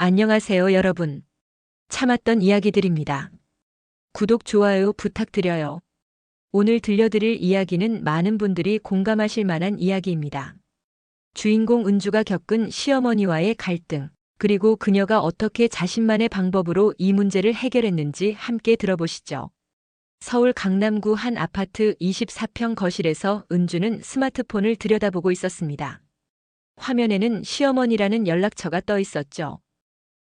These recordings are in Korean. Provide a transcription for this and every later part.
안녕하세요, 여러분. 참았던 이야기들입니다. 구독, 좋아요 부탁드려요. 오늘 들려드릴 이야기는 많은 분들이 공감하실 만한 이야기입니다. 주인공 은주가 겪은 시어머니와의 갈등, 그리고 그녀가 어떻게 자신만의 방법으로 이 문제를 해결했는지 함께 들어보시죠. 서울 강남구 한 아파트 24평 거실에서 은주는 스마트폰을 들여다보고 있었습니다. 화면에는 시어머니라는 연락처가 떠 있었죠.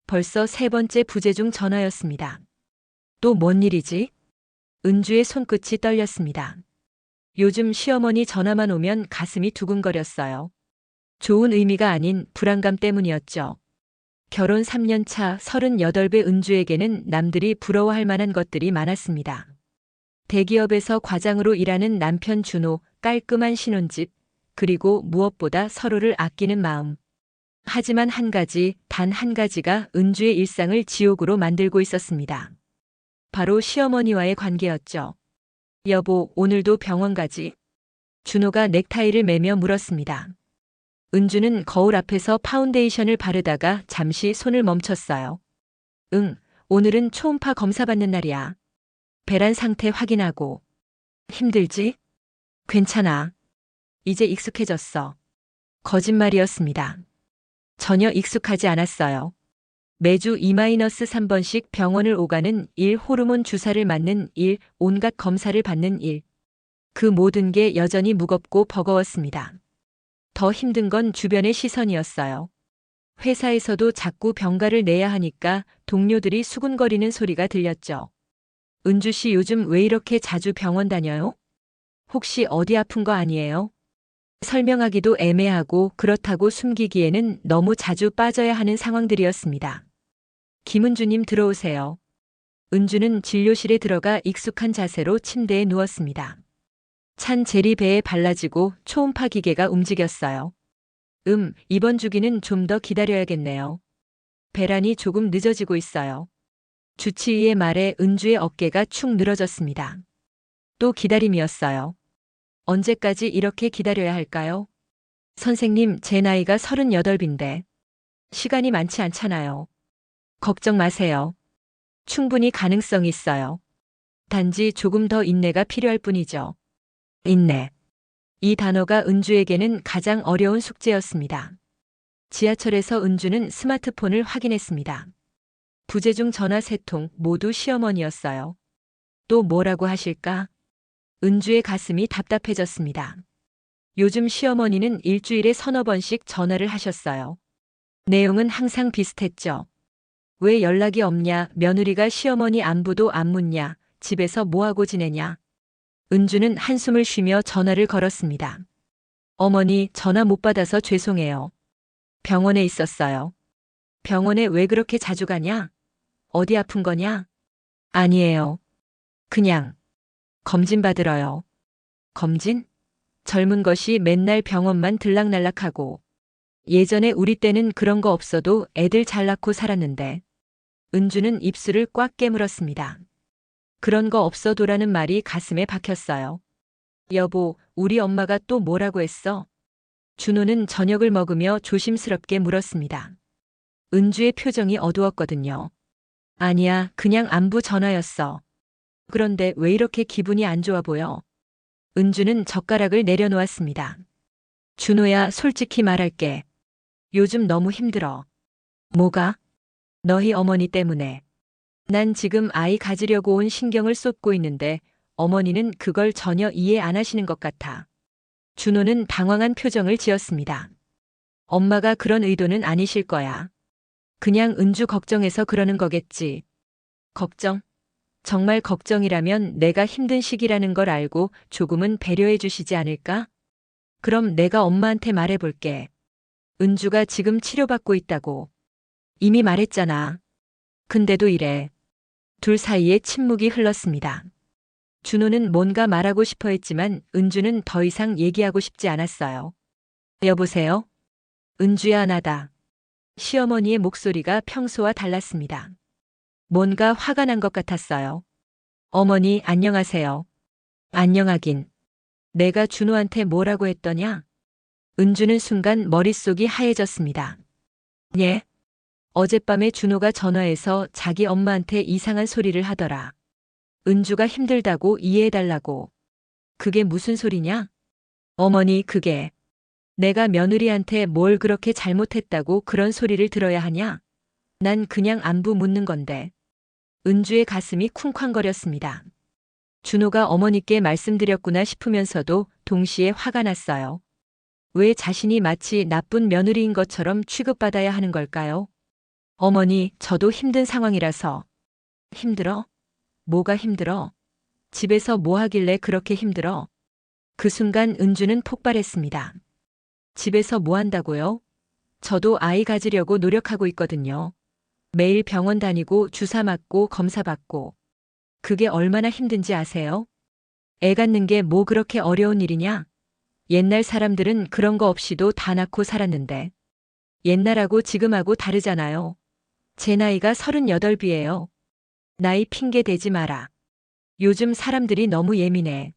벌써 세 번째 부재중 전화였습니다. 또 뭔 일이지? 은주의 손끝이 떨렸습니다. 요즘 시어머니 전화만 오면 가슴이 두근거렸어요. 좋은 의미가 아닌 불안감 때문이었죠. 결혼 3년 차 38배 은주에게는 남들이 부러워할 만한 것들이 많았습니다. 대기업에서 과장으로 일하는 남편 준호, 깔끔한 신혼집, 그리고 무엇보다 서로를 아끼는 마음. 하지만 단 한 가지가 은주의 일상을 지옥으로 만들고 있었습니다. 바로 시어머니와의 관계였죠. 여보, 오늘도 병원 가지? 준호가 넥타이를 매며 물었습니다. 은주는 거울 앞에서 파운데이션을 바르다가 잠시 손을 멈췄어요. 응, 오늘은 초음파 검사 받는 날이야. 배란 상태 확인하고. 힘들지? 괜찮아. 이제 익숙해졌어. 거짓말이었습니다. 전혀 익숙하지 않았어요. 매주 2-3번씩 병원을 오가는 일, 호르몬 주사를 맞는 일, 온갖 검사를 받는 일. 그 모든 게 여전히 무겁고 버거웠습니다. 더 힘든 건 주변의 시선이었어요. 회사에서도 자꾸 병가를 내야 하니까 동료들이 수군거리는 소리가 들렸죠. 은주 씨 요즘 왜 이렇게 자주 병원 다녀요? 혹시 어디 아픈 거 아니에요? 설명하기도 애매하고 그렇다고 숨기기에는 너무 자주 빠져야 하는 상황들이었습니다. 김은주님 들어오세요. 은주는 진료실에 들어가 익숙한 자세로 침대에 누웠습니다. 찬 젤이 배에 발라지고 초음파 기계가 움직였어요. 이번 주기는 좀 더 기다려야겠네요. 배란이 조금 늦어지고 있어요. 주치의의 말에 은주의 어깨가 축 늘어졌습니다. 또 기다림이었어요. 언제까지 이렇게 기다려야 할까요? 선생님, 제 나이가 38인데 시간이 많지 않잖아요. 걱정 마세요. 충분히 가능성이 있어요. 단지 조금 더 인내가 필요할 뿐이죠. 인내. 이 단어가 은주에게는 가장 어려운 숙제였습니다. 지하철에서 은주는 스마트폰을 확인했습니다. 부재중 전화 3통 모두 시어머니였어요. 또 뭐라고 하실까? 은주의 가슴이 답답해졌습니다. 요즘 시어머니는 일주일에 서너 번씩 전화를 하셨어요. 내용은 항상 비슷했죠. 왜 연락이 없냐, 며느리가 시어머니 안부도 안 묻냐, 집에서 뭐하고 지내냐. 은주는 한숨을 쉬며 전화를 걸었습니다. 어머니, 전화 못 받아서 죄송해요. 병원에 있었어요. 병원에 왜 그렇게 자주 가냐? 어디 아픈 거냐? 아니에요. 그냥 검진 받으러요. 검진? 젊은 것이 맨날 병원만 들락날락하고. 예전에 우리 때는 그런 거 없어도 애들 잘 낳고 살았는데. 은주는 입술을 꽉 깨물었습니다. 그런 거 없어도라는 말이 가슴에 박혔어요. 여보, 우리 엄마가 또 뭐라고 했어? 준호는 저녁을 먹으며 조심스럽게 물었습니다. 은주의 표정이 어두웠거든요. 아니야, 그냥 안부 전화였어. 그런데 왜 이렇게 기분이 안 좋아 보여? 은주는 젓가락을 내려놓았습니다. 준호야, 솔직히 말할게. 요즘 너무 힘들어. 뭐가? 너희 어머니 때문에. 난 지금 아이 가지려고 온 신경을 쏟고 있는데 어머니는 그걸 전혀 이해 안 하시는 것 같아. 준호는 당황한 표정을 지었습니다. 엄마가 그런 의도는 아니실 거야. 그냥 은주 걱정해서 그러는 거겠지. 걱정? 정말 걱정이라면 내가 힘든 시기라는 걸 알고 조금은 배려해 주시지 않을까? 그럼 내가 엄마한테 말해볼게. 은주가 지금 치료받고 있다고. 이미 말했잖아. 근데도 이래. 둘 사이에 침묵이 흘렀습니다. 준호는 뭔가 말하고 싶어 했지만 은주는 더 이상 얘기하고 싶지 않았어요. 여보세요? 은주야, 나다. 시어머니의 목소리가 평소와 달랐습니다. 뭔가 화가 난 것 같았어요. 어머니, 안녕하세요. 안녕하긴. 내가 준호한테 뭐라고 했더냐? 은주는 순간 머릿속이 하얘졌습니다. 예? 어젯밤에 준호가 전화해서 자기 엄마한테 이상한 소리를 하더라. 은주가 힘들다고 이해해달라고. 그게 무슨 소리냐? 어머니, 그게 내가 며느리한테 뭘 그렇게 잘못했다고 그런 소리를 들어야 하냐? 난 그냥 안부 묻는 건데. 은주의 가슴이 쿵쾅거렸습니다. 준호가 어머니께 말씀드렸구나 싶으면서도 동시에 화가 났어요. 왜 자신이 마치 나쁜 며느리인 것처럼 취급받아야 하는 걸까요? 어머니, 저도 힘든 상황이라서. 힘들어? 뭐가 힘들어? 집에서 뭐 하길래 그렇게 힘들어? 그 순간 은주는 폭발했습니다. 집에서 뭐 한다고요? 저도 아이 가지려고 노력하고 있거든요. 매일 병원 다니고 주사 맞고 검사 받고. 그게 얼마나 힘든지 아세요? 애 갖는 게 뭐 그렇게 어려운 일이냐? 옛날 사람들은 그런 거 없이도 다 낳고 살았는데. 옛날하고 지금하고 다르잖아요. 제 나이가 38이에요. 나이 핑계 대지 마라. 요즘 사람들이 너무 예민해.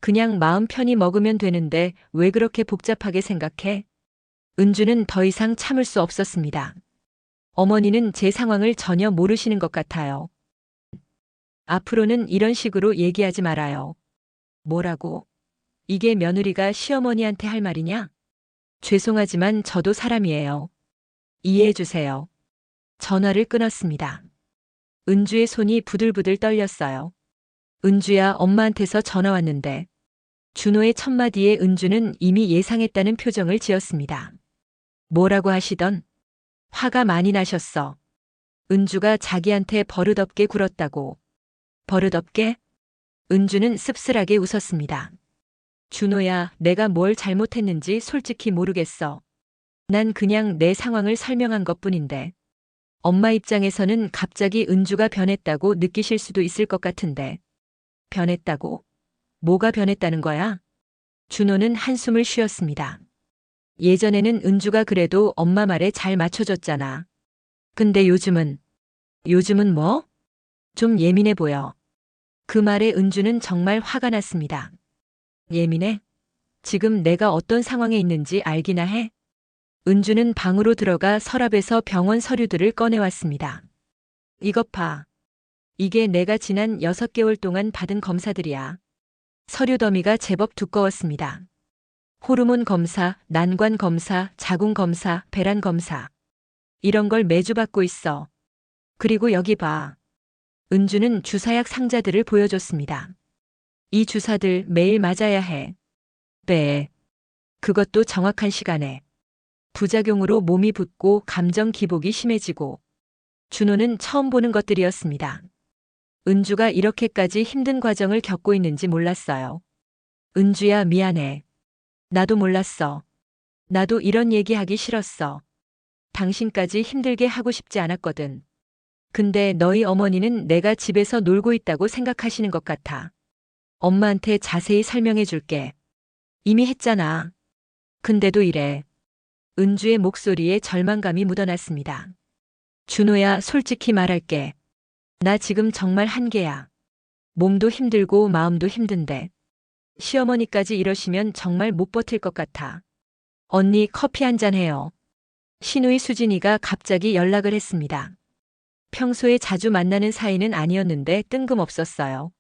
그냥 마음 편히 먹으면 되는데 왜 그렇게 복잡하게 생각해? 은주는 더 이상 참을 수 없었습니다. 어머니는 제 상황을 전혀 모르시는 것 같아요. 앞으로는 이런 식으로 얘기하지 말아요. 뭐라고? 이게 며느리가 시어머니한테 할 말이냐? 죄송하지만 저도 사람이에요. 이해해 주세요. 전화를 끊었습니다. 은주의 손이 부들부들 떨렸어요. 은주야, 엄마한테서 전화 왔는데. 준호의 첫마디에 은주는 이미 예상했다는 표정을 지었습니다. 뭐라고 하시던? 화가 많이 나셨어. 은주가 자기한테 버릇없게 굴었다고. 버릇없게? 은주는 씁쓸하게 웃었습니다. 준호야, 내가 뭘 잘못했는지 솔직히 모르겠어. 난 그냥 내 상황을 설명한 것뿐인데. 엄마 입장에서는 갑자기 은주가 변했다고 느끼실 수도 있을 것 같은데. 변했다고? 뭐가 변했다는 거야? 준호는 한숨을 쉬었습니다. 예전에는 은주가 그래도 엄마 말에 잘 맞춰줬잖아. 근데 요즘은 뭐? 좀 예민해 보여. 그 말에 은주는 정말 화가 났습니다. 예민해? 지금 내가 어떤 상황에 있는지 알기나 해? 은주는 방으로 들어가 서랍에서 병원 서류들을 꺼내왔습니다. 이것 봐. 이게 내가 지난 6개월 동안 받은 검사들이야. 서류 더미가 제법 두꺼웠습니다. 호르몬 검사, 난관 검사, 자궁 검사, 배란 검사. 이런 걸 매주 받고 있어. 그리고 여기 봐. 은주는 주사약 상자들을 보여줬습니다. 이 주사들 매일 맞아야 해. 네. 그것도 정확한 시간에. 부작용으로 몸이 붓고 감정 기복이 심해지고. 준호는 처음 보는 것들이었습니다. 은주가 이렇게까지 힘든 과정을 겪고 있는지 몰랐어요. 은주야, 미안해. 나도 몰랐어. 나도 이런 얘기하기 싫었어. 당신까지 힘들게 하고 싶지 않았거든. 근데 너희 어머니는 내가 집에서 놀고 있다고 생각하시는 것 같아. 엄마한테 자세히 설명해 줄게. 이미 했잖아. 근데도 이래. 은주의 목소리에 절망감이 묻어났습니다. 준호야, 솔직히 말할게. 나 지금 정말 한계야. 몸도 힘들고 마음도 힘든데. 시어머니까지 이러시면 정말 못 버틸 것 같아. 언니, 커피 한 잔 해요. 시누이 수진이가 갑자기 연락을 했습니다. 평소에 자주 만나는 사이는 아니었는데 뜬금없었어요.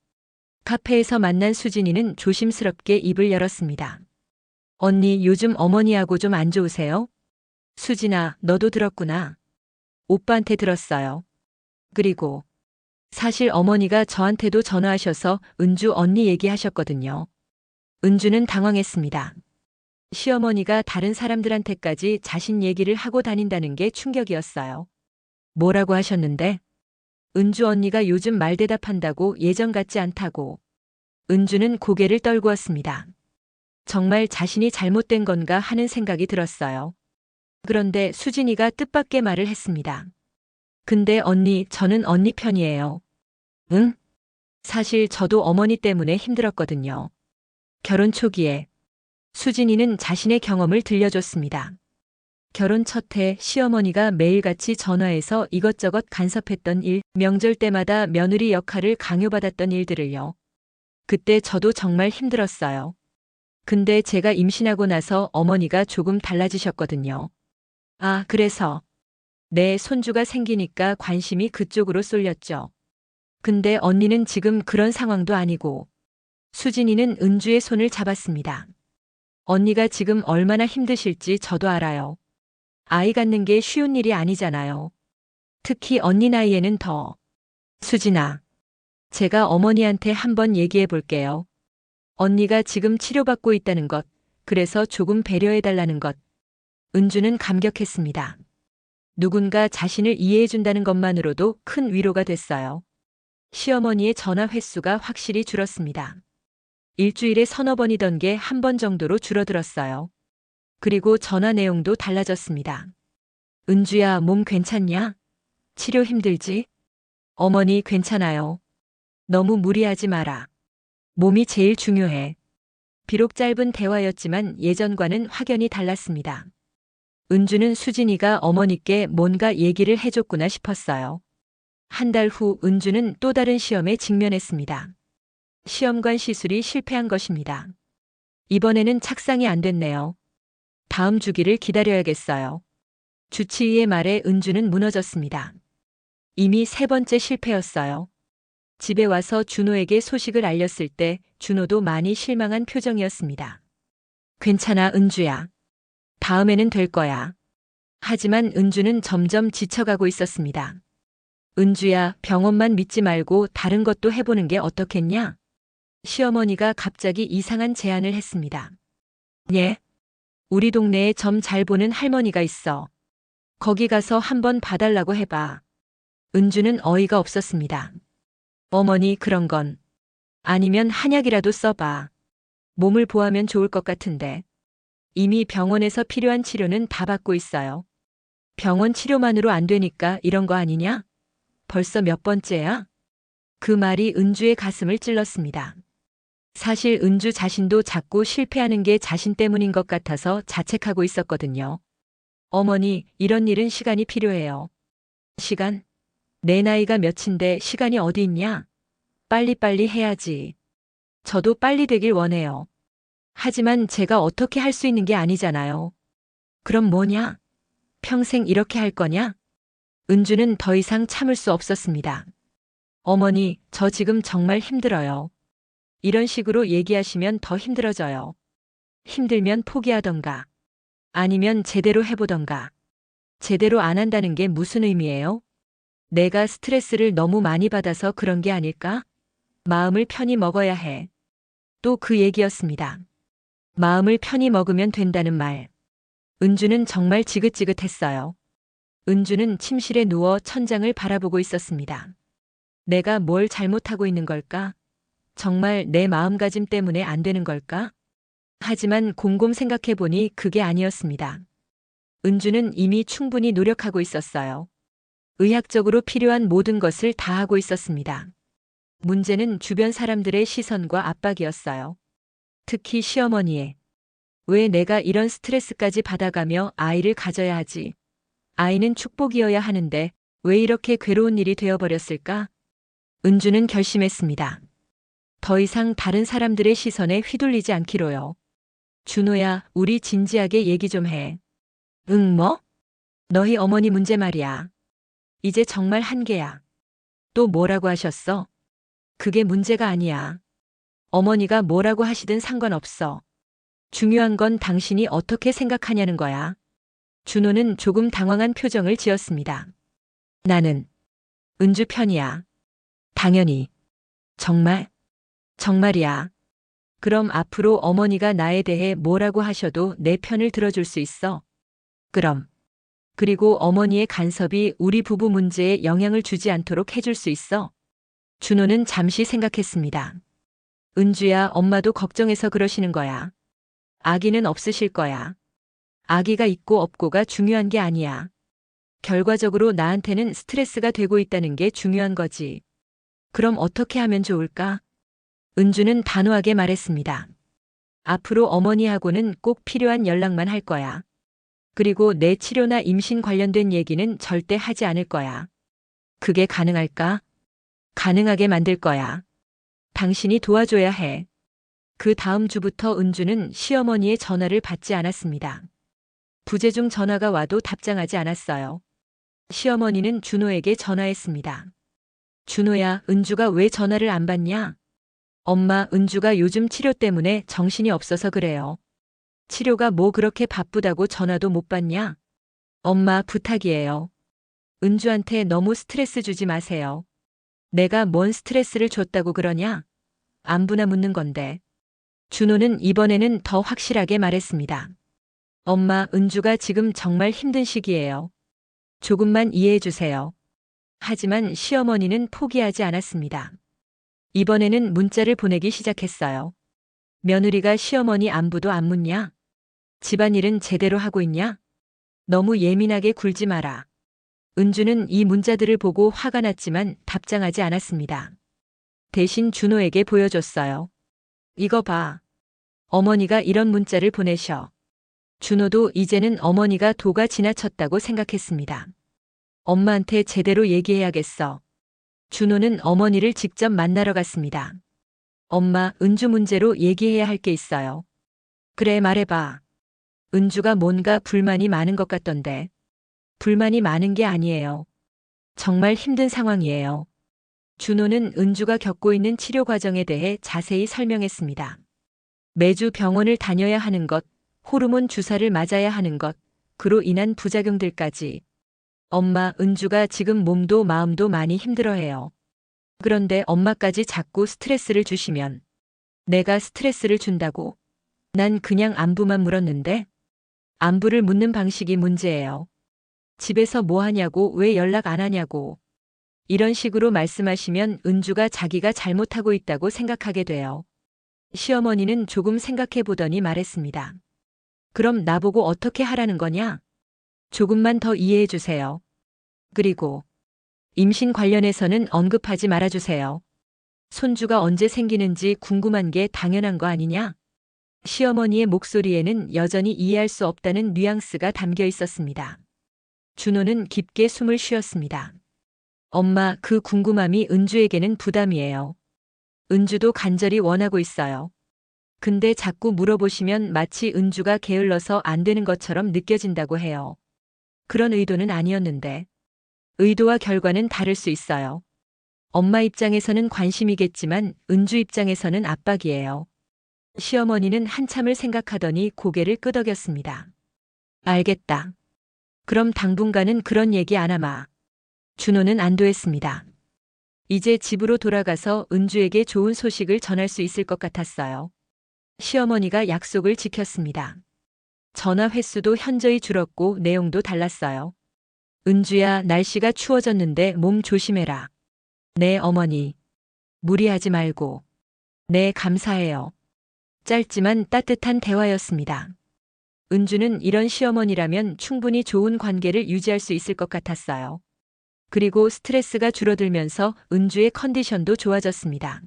카페에서 만난 수진이는 조심스럽게 입을 열었습니다. 언니, 요즘 어머니하고 좀 안 좋으세요? 수진아, 너도 들었구나. 오빠한테 들었어요. 그리고 사실 어머니가 저한테도 전화하셔서 은주 언니 얘기하셨거든요. 은주는 당황했습니다. 시어머니가 다른 사람들한테까지 자신 얘기를 하고 다닌다는 게 충격이었어요. 뭐라고 하셨는데? 은주 언니가 요즘 말대답한다고 예전 같지 않다고. 은주는 고개를 떨구었습니다. 정말 자신이 잘못된 건가 하는 생각이 들었어요. 그런데 수진이가 뜻밖의 말을 했습니다. 근데 언니, 저는 언니 편이에요. 응? 사실 저도 어머니 때문에 힘들었거든요. 결혼 초기에. 수진이는 자신의 경험을 들려줬습니다. 결혼 첫 해 시어머니가 매일같이 전화해서 이것저것 간섭했던 일, 명절 때마다 며느리 역할을 강요받았던 일들을요. 그때 저도 정말 힘들었어요. 근데 제가 임신하고 나서 어머니가 조금 달라지셨거든요. 아, 그래서 내 손주가 생기니까 관심이 그쪽으로 쏠렸죠. 근데 언니는 지금 그런 상황도 아니고. 수진이는 은주의 손을 잡았습니다. 언니가 지금 얼마나 힘드실지 저도 알아요. 아이 갖는 게 쉬운 일이 아니잖아요. 특히 언니 나이에는 더. 수진아, 제가 어머니한테 한번 얘기해 볼게요. 언니가 지금 치료받고 있다는 것, 그래서 조금 배려해 달라는 것. 은주는 감격했습니다. 누군가 자신을 이해해 준다는 것만으로도 큰 위로가 됐어요. 시어머니의 전화 횟수가 확실히 줄었습니다. 일주일에 서너 번이던 게 한 번 정도로 줄어들었어요. 그리고 전화 내용도 달라졌습니다. 은주야, 몸 괜찮냐? 치료 힘들지? 어머니 괜찮아요. 너무 무리하지 마라. 몸이 제일 중요해. 비록 짧은 대화였지만 예전과는 확연히 달랐습니다. 은주는 수진이가 어머니께 뭔가 얘기를 해줬구나 싶었어요. 한 달 후 은주는 또 다른 시험에 직면했습니다. 시험관 시술이 실패한 것입니다. 이번에는 착상이 안 됐네요. 다음 주기를 기다려야겠어요. 주치의의 말에 은주는 무너졌습니다. 이미 세 번째 실패였어요. 집에 와서 준호에게 소식을 알렸을 때 준호도 많이 실망한 표정이었습니다. 괜찮아, 은주야. 다음에는 될 거야. 하지만 은주는 점점 지쳐가고 있었습니다. 은주야, 병원만 믿지 말고 다른 것도 해보는 게 어떻겠냐? 시어머니가 갑자기 이상한 제안을 했습니다. 예? 우리 동네에 점 잘 보는 할머니가 있어. 거기 가서 한번 봐달라고 해봐. 은주는 어이가 없었습니다. 어머니, 그런 건. 아니면 한약이라도 써봐. 몸을 보하면 좋을 것 같은데. 이미 병원에서 필요한 치료는 다 받고 있어요. 병원 치료만으로 안 되니까 이런 거 아니냐? 벌써 몇 번째야? 그 말이 은주의 가슴을 찔렀습니다. 사실 은주 자신도 자꾸 실패하는 게 자신 때문인 것 같아서 자책하고 있었거든요. 어머니, 이런 일은 시간이 필요해요. 시간? 내 나이가 몇인데 시간이 어디 있냐? 빨리빨리 해야지. 저도 빨리 되길 원해요. 하지만 제가 어떻게 할 수 있는 게 아니잖아요. 그럼 뭐냐? 평생 이렇게 할 거냐? 은주는 더 이상 참을 수 없었습니다. 어머니, 저 지금 정말 힘들어요. 이런 식으로 얘기하시면 더 힘들어져요. 힘들면 포기하던가. 아니면 제대로 해보던가. 제대로 안 한다는 게 무슨 의미예요? 내가 스트레스를 너무 많이 받아서 그런 게 아닐까? 마음을 편히 먹어야 해. 또 그 얘기였습니다. 마음을 편히 먹으면 된다는 말. 은주는 정말 지긋지긋했어요. 은주는 침실에 누워 천장을 바라보고 있었습니다. 내가 뭘 잘못하고 있는 걸까? 정말 내 마음가짐 때문에 안 되는 걸까? 하지만 곰곰 생각해보니 그게 아니었습니다. 은주는 이미 충분히 노력하고 있었어요. 의학적으로 필요한 모든 것을 다 하고 있었습니다. 문제는 주변 사람들의 시선과 압박이었어요. 특히 시어머니의. 왜 내가 이런 스트레스까지 받아가며 아이를 가져야 하지? 아이는 축복이어야 하는데 왜 이렇게 괴로운 일이 되어버렸을까? 은주는 결심했습니다. 더 이상 다른 사람들의 시선에 휘둘리지 않기로요. 준호야, 우리 진지하게 얘기 좀 해. 응, 뭐? 너희 어머니 문제 말이야. 이제 정말 한계야. 또 뭐라고 하셨어? 그게 문제가 아니야. 어머니가 뭐라고 하시든 상관없어. 중요한 건 당신이 어떻게 생각하냐는 거야. 준호는 조금 당황한 표정을 지었습니다. 나는 은주 편이야. 당연히. 정말? 정말이야. 그럼 앞으로 어머니가 나에 대해 뭐라고 하셔도 내 편을 들어줄 수 있어? 그럼. 그리고 어머니의 간섭이 우리 부부 문제에 영향을 주지 않도록 해줄 수 있어? 준호는 잠시 생각했습니다. 은주야, 엄마도 걱정해서 그러시는 거야. 아기는 없으실 거야. 아기가 있고 없고가 중요한 게 아니야. 결과적으로 나한테는 스트레스가 되고 있다는 게 중요한 거지. 그럼 어떻게 하면 좋을까? 은주는 단호하게 말했습니다. 앞으로 어머니하고는 꼭 필요한 연락만 할 거야. 그리고 내 치료나 임신 관련된 얘기는 절대 하지 않을 거야. 그게 가능할까? 가능하게 만들 거야. 당신이 도와줘야 해. 그 다음 주부터 은주는 시어머니의 전화를 받지 않았습니다. 부재중 전화가 와도 답장하지 않았어요. 시어머니는 준호에게 전화했습니다. 준호야, 은주가 왜 전화를 안 받냐? 엄마, 은주가 요즘 치료 때문에 정신이 없어서 그래요. 치료가 뭐 그렇게 바쁘다고 전화도 못 받냐? 엄마, 부탁이에요. 은주한테 너무 스트레스 주지 마세요. 내가 뭔 스트레스를 줬다고 그러냐? 안부나 묻는 건데. 준호는 이번에는 더 확실하게 말했습니다. 엄마, 은주가 지금 정말 힘든 시기예요. 조금만 이해해 주세요. 하지만 시어머니는 포기하지 않았습니다. 이번에는 문자를 보내기 시작했어요. 며느리가 시어머니 안부도 안 묻냐? 집안일은 제대로 하고 있냐? 너무 예민하게 굴지 마라. 은주는 이 문자들을 보고 화가 났지만 답장하지 않았습니다. 대신 준호에게 보여줬어요. 이거 봐. 어머니가 이런 문자를 보내셔. 준호도 이제는 어머니가 도가 지나쳤다고 생각했습니다. 엄마한테 제대로 얘기해야겠어. 준호는 어머니를 직접 만나러 갔습니다. 엄마, 은주 문제로 얘기해야 할 게 있어요. 그래, 말해봐. 은주가 뭔가 불만이 많은 것 같던데. 불만이 많은 게 아니에요. 정말 힘든 상황이에요. 준호는 은주가 겪고 있는 치료 과정에 대해 자세히 설명했습니다. 매주 병원을 다녀야 하는 것, 호르몬 주사를 맞아야 하는 것, 그로 인한 부작용들까지. 엄마, 은주가 지금 몸도 마음도 많이 힘들어해요. 그런데 엄마까지 자꾸 스트레스를 주시면 내가 스트레스를 준다고? 난 그냥 안부만 물었는데? 안부를 묻는 방식이 문제예요. 집에서 뭐 하냐고, 왜 연락 안 하냐고. 이런 식으로 말씀하시면 은주가 자기가 잘못하고 있다고 생각하게 돼요. 시어머니는 조금 생각해 보더니 말했습니다. 그럼 나보고 어떻게 하라는 거냐? 조금만 더 이해해 주세요. 그리고 임신 관련해서는 언급하지 말아주세요. 손주가 언제 생기는지 궁금한 게 당연한 거 아니냐? 시어머니의 목소리에는 여전히 이해할 수 없다는 뉘앙스가 담겨 있었습니다. 준호는 깊게 숨을 쉬었습니다. 엄마, 그 궁금함이 은주에게는 부담이에요. 은주도 간절히 원하고 있어요. 근데 자꾸 물어보시면 마치 은주가 게을러서 안 되는 것처럼 느껴진다고 해요. 그런 의도는 아니었는데. 의도와 결과는 다를 수 있어요. 엄마 입장에서는 관심이겠지만 은주 입장에서는 압박이에요. 시어머니는 한참을 생각하더니 고개를 끄덕였습니다. 알겠다. 그럼 당분간은 그런 얘기 안 하마. 준호는 안도했습니다. 이제 집으로 돌아가서 은주에게 좋은 소식을 전할 수 있을 것 같았어요. 시어머니가 약속을 지켰습니다. 전화 횟수도 현저히 줄었고 내용도 달랐어요. 은주야, 날씨가 추워졌는데 몸 조심해라. 네, 어머니. 무리하지 말고. 네, 감사해요. 짧지만 따뜻한 대화였습니다. 은주는 이런 시어머니라면 충분히 좋은 관계를 유지할 수 있을 것 같았어요. 그리고 스트레스가 줄어들면서 은주의 컨디션도 좋아졌습니다.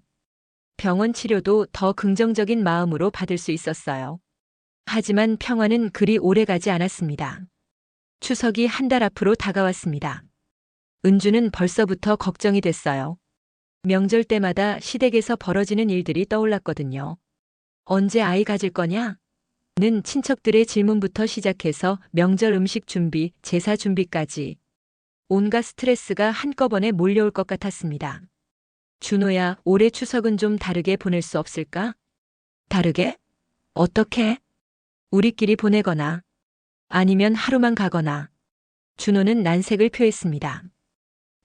병원 치료도 더 긍정적인 마음으로 받을 수 있었어요. 하지만 평화는 그리 오래 가지 않았습니다. 추석이 한 달 앞으로 다가왔습니다. 은주는 벌써부터 걱정이 됐어요. 명절 때마다 시댁에서 벌어지는 일들이 떠올랐거든요. 언제 아이 가질 거냐? 는 친척들의 질문부터 시작해서 명절 음식 준비, 제사 준비까지 온갖 스트레스가 한꺼번에 몰려올 것 같았습니다. 준호야, 올해 추석은 좀 다르게 보낼 수 없을까? 다르게? 어떻게? 우리끼리 보내거나 아니면 하루만 가거나. 준호는 난색을 표했습니다.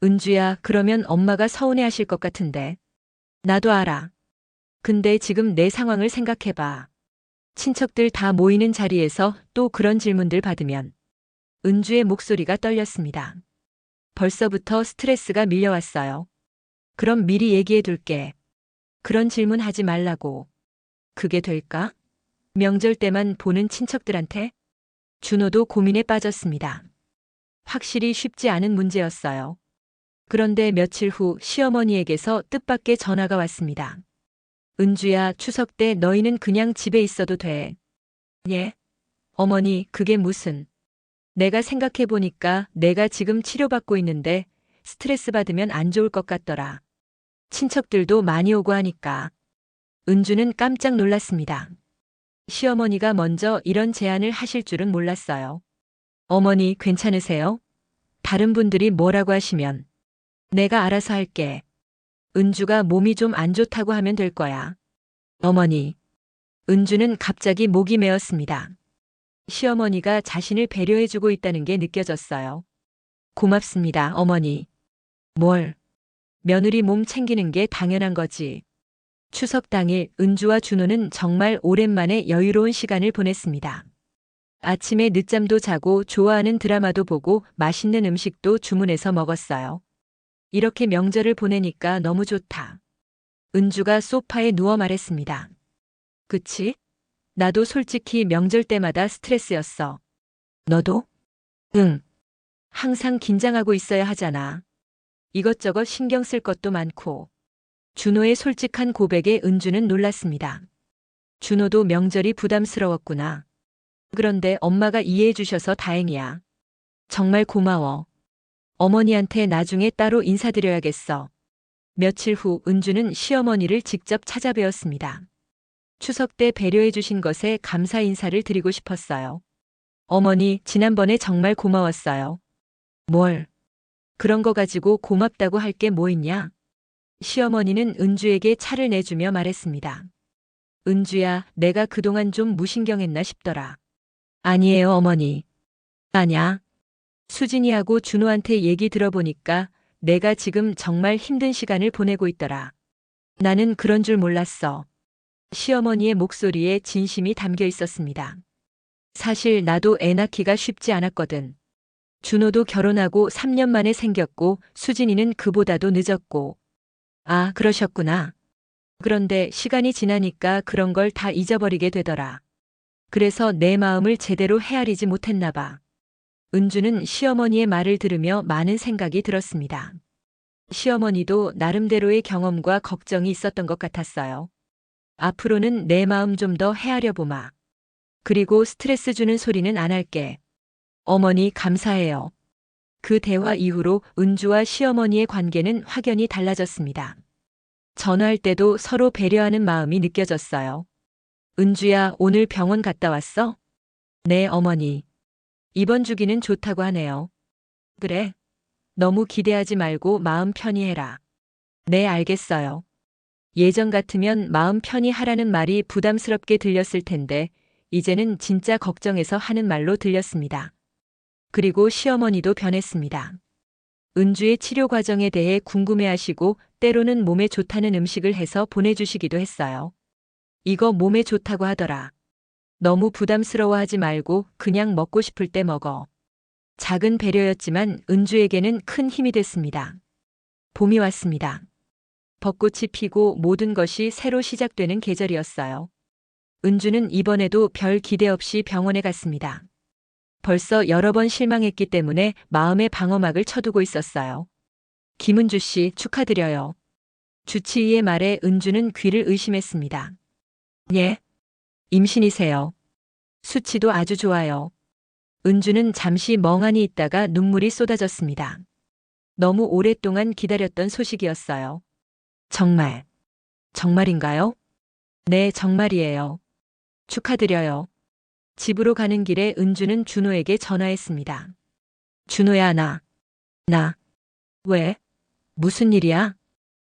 은주야, 그러면 엄마가 서운해하실 것 같은데. 나도 알아. 근데 지금 내 상황을 생각해봐. 친척들 다 모이는 자리에서 또 그런 질문들 받으면. 은주의 목소리가 떨렸습니다. 벌써부터 스트레스가 밀려왔어요. 그럼 미리 얘기해 둘게. 그런 질문 하지 말라고. 그게 될까? 명절 때만 보는 친척들한테? 준호도 고민에 빠졌습니다. 확실히 쉽지 않은 문제였어요. 그런데 며칠 후 시어머니에게서 뜻밖의 전화가 왔습니다. 은주야, 추석 때 너희는 그냥 집에 있어도 돼. 예? 어머니, 그게 무슨. 내가 생각해보니까 내가 지금 치료받고 있는데 스트레스 받으면 안 좋을 것 같더라. 친척들도 많이 오고 하니까. 은주는 깜짝 놀랐습니다. 시어머니가 먼저 이런 제안을 하실 줄은 몰랐어요. 어머니, 괜찮으세요? 다른 분들이 뭐라고 하시면 내가 알아서 할게. 은주가 몸이 좀 안 좋다고 하면 될 거야. 어머니. 은주는 갑자기 목이 메었습니다. 시어머니가 자신을 배려해주고 있다는 게 느껴졌어요. 고맙습니다, 어머니. 뭘? 며느리 몸 챙기는 게 당연한 거지. 추석 당일 은주와 준호는 정말 오랜만에 여유로운 시간을 보냈습니다. 아침에 늦잠도 자고 좋아하는 드라마도 보고 맛있는 음식도 주문해서 먹었어요. 이렇게 명절을 보내니까 너무 좋다. 은주가 소파에 누워 말했습니다. 그치? 나도 솔직히 명절 때마다 스트레스였어. 너도? 응. 항상 긴장하고 있어야 하잖아. 이것저것 신경 쓸 것도 많고. 준호의 솔직한 고백에 은주는 놀랐습니다. 준호도 명절이 부담스러웠구나. 그런데 엄마가 이해해 주셔서 다행이야. 정말 고마워. 어머니한테 나중에 따로 인사드려야겠어. 며칠 후 은주는 시어머니를 직접 찾아뵈었습니다. 추석 때 배려해 주신 것에 감사 인사를 드리고 싶었어요. 어머니, 지난번에 정말 고마웠어요. 뭘? 그런 거 가지고 고맙다고 할 게 뭐 있냐? 시어머니는 은주에게 차를 내주며 말했습니다. 은주야, 내가 그동안 좀 무신경했나 싶더라. 아니에요, 어머니. 아냐. 수진이하고 준호한테 얘기 들어보니까 내가 지금 정말 힘든 시간을 보내고 있더라. 나는 그런 줄 몰랐어. 시어머니의 목소리에 진심이 담겨 있었습니다. 사실 나도 애 낳기가 쉽지 않았거든. 준호도 결혼하고 3년 만에 생겼고 수진이는 그보다도 늦었고. 아, 그러셨구나. 그런데 시간이 지나니까 그런 걸 다 잊어버리게 되더라. 그래서 내 마음을 제대로 헤아리지 못했나 봐. 은주는 시어머니의 말을 들으며 많은 생각이 들었습니다. 시어머니도 나름대로의 경험과 걱정이 있었던 것 같았어요. 앞으로는 내 마음 좀 더 헤아려 보마. 그리고 스트레스 주는 소리는 안 할게. 어머니 감사해요. 그 대화 이후로 은주와 시어머니의 관계는 확연히 달라졌습니다. 전화할 때도 서로 배려하는 마음이 느껴졌어요. 은주야, 오늘 병원 갔다 왔어? 네, 어머니. 이번 주기는 좋다고 하네요. 그래. 너무 기대하지 말고 마음 편히 해라. 네, 알겠어요. 예전 같으면 마음 편히 하라는 말이 부담스럽게 들렸을 텐데, 이제는 진짜 걱정해서 하는 말로 들렸습니다. 그리고 시어머니도 변했습니다. 은주의 치료 과정에 대해 궁금해하시고 때로는 몸에 좋다는 음식을 해서 보내주시기도 했어요. 이거 몸에 좋다고 하더라. 너무 부담스러워하지 말고 그냥 먹고 싶을 때 먹어. 작은 배려였지만 은주에게는 큰 힘이 됐습니다. 봄이 왔습니다. 벚꽃이 피고 모든 것이 새로 시작되는 계절이었어요. 은주는 이번에도 별 기대 없이 병원에 갔습니다. 벌써 여러 번 실망했기 때문에 마음의 방어막을 쳐두고 있었어요. 김은주 씨 축하드려요. 주치의의 말에 은주는 귀를 의심했습니다. 예? 임신이세요. 수치도 아주 좋아요. 은주는 잠시 멍하니 있다가 눈물이 쏟아졌습니다. 너무 오랫동안 기다렸던 소식이었어요. 정말. 정말인가요? 네, 정말이에요. 축하드려요. 집으로 가는 길에 은주는 준호에게 전화했습니다. 준호야, 나. 왜? 무슨 일이야?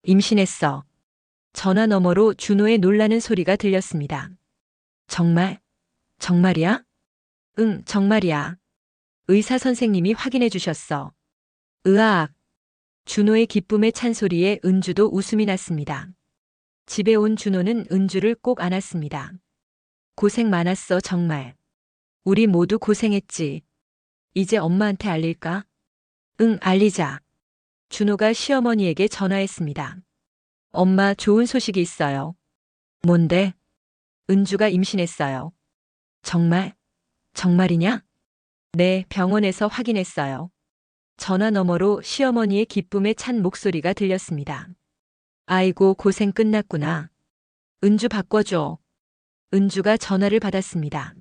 임신했어. 전화 너머로 준호의 놀라는 소리가 들렸습니다. 정말? 정말이야? 응, 정말이야. 의사 선생님이 확인해 주셨어. 으악. 준호의 기쁨에 찬 소리에 은주도 웃음이 났습니다. 집에 온 준호는 은주를 꼭 안았습니다. 고생 많았어, 정말. 우리 모두 고생했지. 이제 엄마한테 알릴까? 응, 알리자. 준호가 시어머니에게 전화했습니다. 엄마, 좋은 소식이 있어요. 뭔데? 은주가 임신했어요. 정말? 정말이냐? 네, 병원에서 확인했어요. 전화 너머로 시어머니의 기쁨에 찬 목소리가 들렸습니다. 아이고, 고생 끝났구나. 은주 바꿔줘. 은주가 전화를 받았습니다.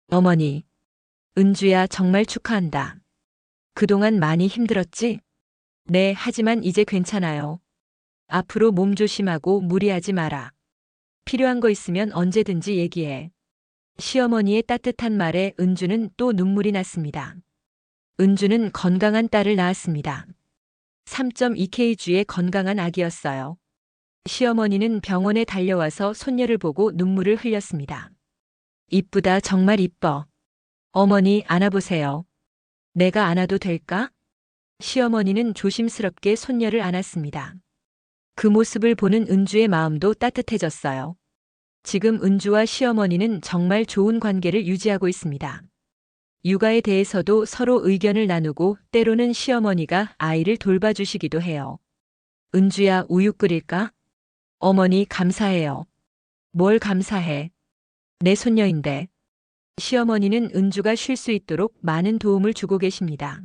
어머니. 은주야, 정말 축하한다. 그동안 많이 힘들었지? 네, 하지만 이제 괜찮아요. 앞으로 몸 조심하고 무리하지 마라. 필요한 거 있으면 언제든지 얘기해. 시어머니의 따뜻한 말에 은주는 또 눈물이 났습니다. 은주는 건강한 딸을 낳았습니다. 3.2kg의 건강한 아기였어요. 시어머니는 병원에 달려와서 손녀를 보고 눈물을 흘렸습니다. 이쁘다, 정말 이뻐. 어머니, 안아보세요. 내가 안아도 될까? 시어머니는 조심스럽게 손녀를 안았습니다. 그 모습을 보는 은주의 마음도 따뜻해졌어요. 지금 은주와 시어머니는 정말 좋은 관계를 유지하고 있습니다. 육아에 대해서도 서로 의견을 나누고 때로는 시어머니가 아이를 돌봐주시기도 해요. 은주야, 우유 끓일까? 어머니, 감사해요. 뭘 감사해? 내 손녀인데. 시어머니는 은주가 쉴 수 있도록 많은 도움을 주고 계십니다.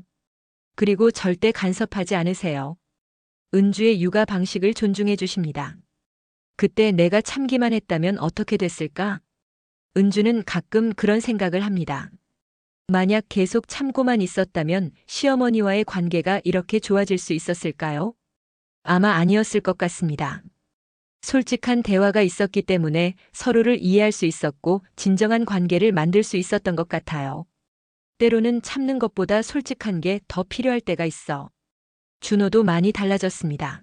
그리고 절대 간섭하지 않으세요. 은주의 육아 방식을 존중해 주십니다. 그때 내가 참기만 했다면 어떻게 됐을까? 은주는 가끔 그런 생각을 합니다. 만약 계속 참고만 있었다면 시어머니와의 관계가 이렇게 좋아질 수 있었을까요? 아마 아니었을 것 같습니다. 솔직한 대화가 있었기 때문에 서로를 이해할 수 있었고 진정한 관계를 만들 수 있었던 것 같아요. 때로는 참는 것보다 솔직한 게 더 필요할 때가 있어. 준호도 많이 달라졌습니다.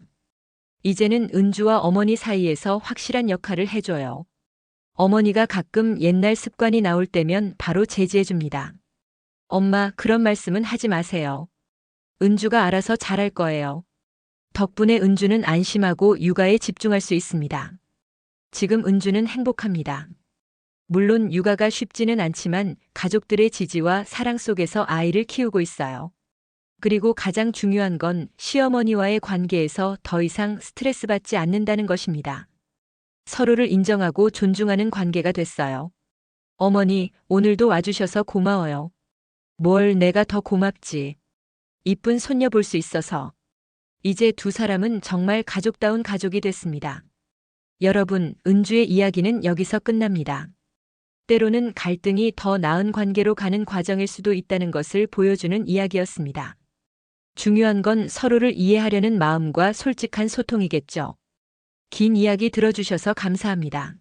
이제는 은주와 어머니 사이에서 확실한 역할을 해줘요. 어머니가 가끔 옛날 습관이 나올 때면 바로 제지해줍니다. 엄마, 그런 말씀은 하지 마세요. 은주가 알아서 잘할 거예요. 덕분에 은주는 안심하고 육아에 집중할 수 있습니다. 지금 은주는 행복합니다. 물론 육아가 쉽지는 않지만 가족들의 지지와 사랑 속에서 아이를 키우고 있어요. 그리고 가장 중요한 건 시어머니와의 관계에서 더 이상 스트레스 받지 않는다는 것입니다. 서로를 인정하고 존중하는 관계가 됐어요. 어머니, 오늘도 와주셔서 고마워요. 뭘, 내가 더 고맙지. 이쁜 손녀 볼 수 있어서. 이제 두 사람은 정말 가족다운 가족이 됐습니다. 여러분, 은주의 이야기는 여기서 끝납니다. 때로는 갈등이 더 나은 관계로 가는 과정일 수도 있다는 것을 보여주는 이야기였습니다. 중요한 건 서로를 이해하려는 마음과 솔직한 소통이겠죠. 긴 이야기 들어주셔서 감사합니다.